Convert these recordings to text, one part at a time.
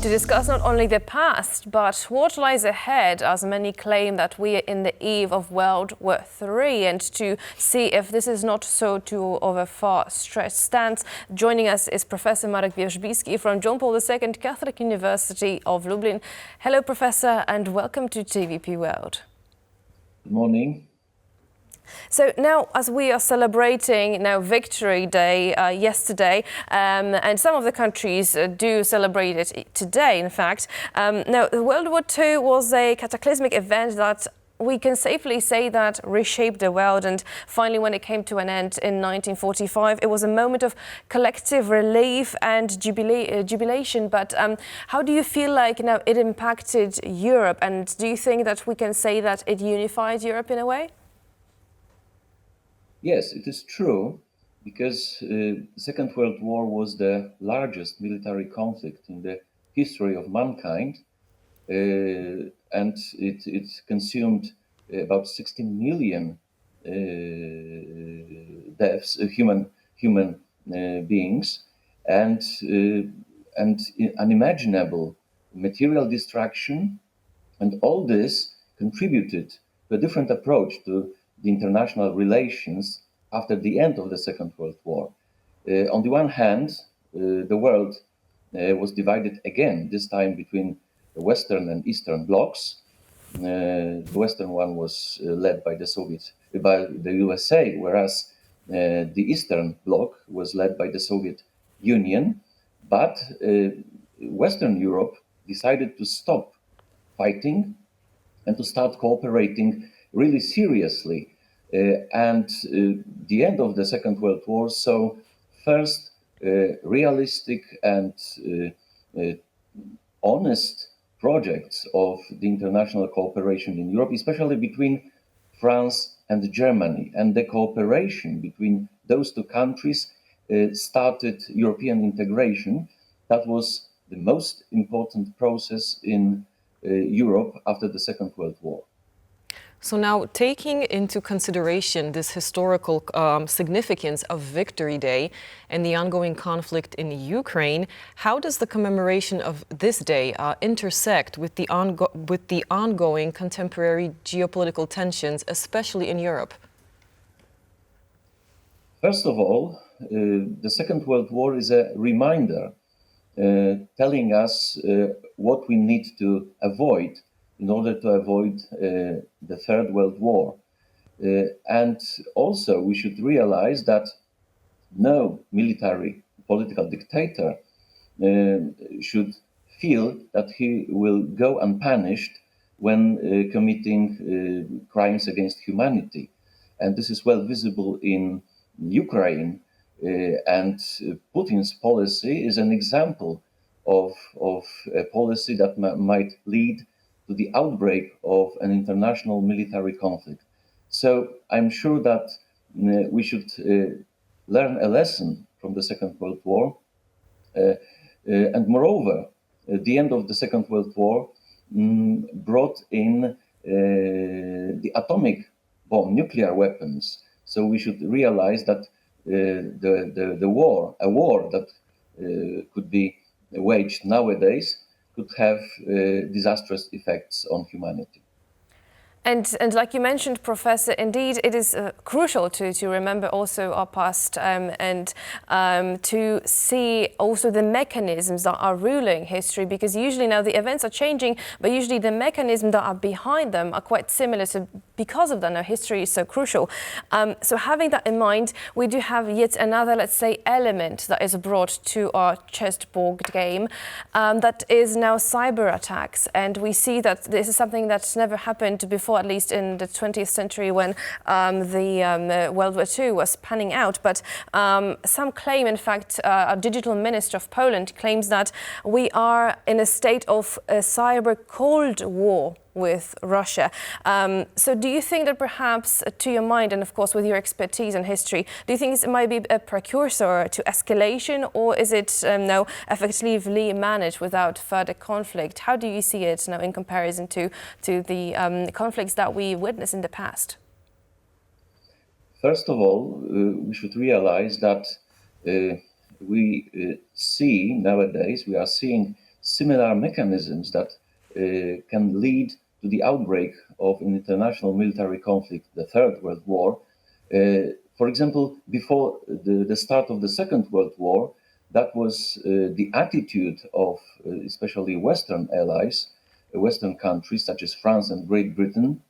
to discuss not only the past, but what lies ahead, as many claim that we are in the eve of World War III, and to see if this is not so too of a far-stretched stance. Joining us is Professor Marek Wierzbicki from John Paul II Catholic University of Lublin. Hello, Professor, and welcome to TVP World. Good morning. So now, as we are celebrating Victory Day yesterday, and some of the countries do celebrate it today, in fact. Now, World War II was a cataclysmic event that we can safely say that reshaped the world, and finally, when it came to an end in 1945, it was a moment of collective relief and jubilation. But how do you feel like it impacted Europe, and do you think that we can say that it unified Europe in a way? Yes, it is true, because the Second World War was the largest military conflict in the history of mankind, and it consumed about 16 million deaths, human beings, and unimaginable material destruction, and all this contributed to a different approach to the international relations after the end of the Second World War. On the one hand, the world was divided again, this time between the Western and Eastern blocs. The Western one was led by the USA, whereas the Eastern bloc was led by the Soviet Union. But Western Europe decided to stop fighting and to start cooperating really seriously. And the end of the Second World War saw first realistic and honest projects of the international cooperation in Europe, especially between France and Germany. And the cooperation between those two countries started European integration. That was the most important process in Europe after the Second World War. So now, taking into consideration this historical significance of Victory Day and the ongoing conflict in Ukraine, how does the commemoration of this day intersect with the ongoing contemporary geopolitical tensions, especially in Europe? First of all, the Second World War is a reminder telling us what we need to avoid in order to avoid the Third World War. And also we should realize that no military political dictator should feel that he will go unpunished when committing crimes against humanity. And this is well visible in Ukraine, and Putin's policy is an example of a policy that might lead to the outbreak of an international military conflict. So I'm sure that we should learn a lesson from the Second World War. And moreover, the end of the Second World War brought in the atomic bomb, nuclear weapons. So we should realize that a war that could be waged nowadays could have disastrous effects on humanity. And like you mentioned, Professor, indeed it is crucial to remember also our past and to see also the mechanisms that are ruling history, because usually now the events are changing, but usually the mechanisms that are behind them are quite similar. So because of that, now history is so crucial. So having that in mind, we do have yet another, let's say, element that is brought to our chessboard game, that is now cyber attacks. And we see that this is something that's never happened before, at least in the 20th century when the World War II was panning out. But some claim, in fact, a digital minister of Poland claims that we are in a state of a cyber Cold War with Russia. So do you think that perhaps, to your mind, and of course with your expertise in history, do you think it might be a precursor to escalation, or is it now effectively managed without further conflict? How do you see it now in comparison to the conflicts that we witnessed in the past? First of all, we should realize that we are seeing similar mechanisms that can lead to the outbreak of an international military conflict, the Third World War. For example, before the start of the Second World War, that was the attitude of especially Western allies, Western countries such as France and Great Britain,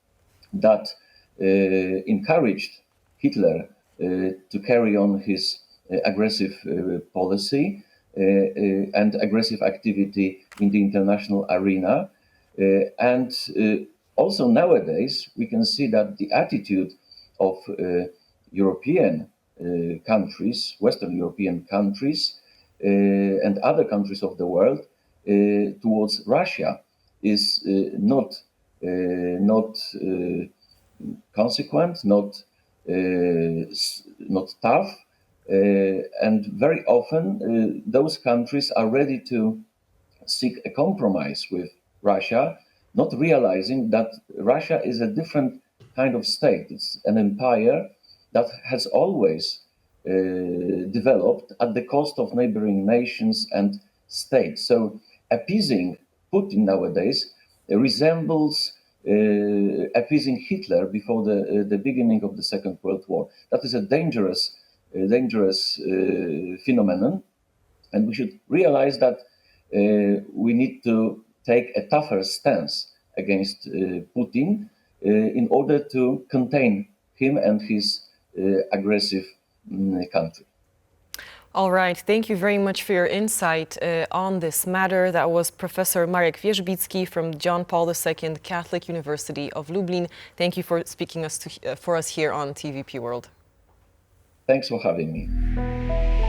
that encouraged Hitler to carry on his aggressive policy and aggressive activity in the international arena. And also nowadays, we can see that the attitude of European countries, Western European countries, and other countries of the world towards Russia is not consequent, not tough, and very often those countries are ready to seek a compromise with Russia, not realizing that Russia is a different kind of state. It's an empire that has always developed at the cost of neighboring nations and states. So appeasing Putin nowadays resembles appeasing Hitler before the beginning of the Second World War. That is a dangerous phenomenon, and we should realize that we need to take a tougher stance against Putin in order to contain him and his aggressive country. All right, thank you very much for your insight on this matter. That was Professor Marek Wierzbicki from John Paul II Catholic University of Lublin. Thank you for speaking for us here on TVP World. Thanks for having me.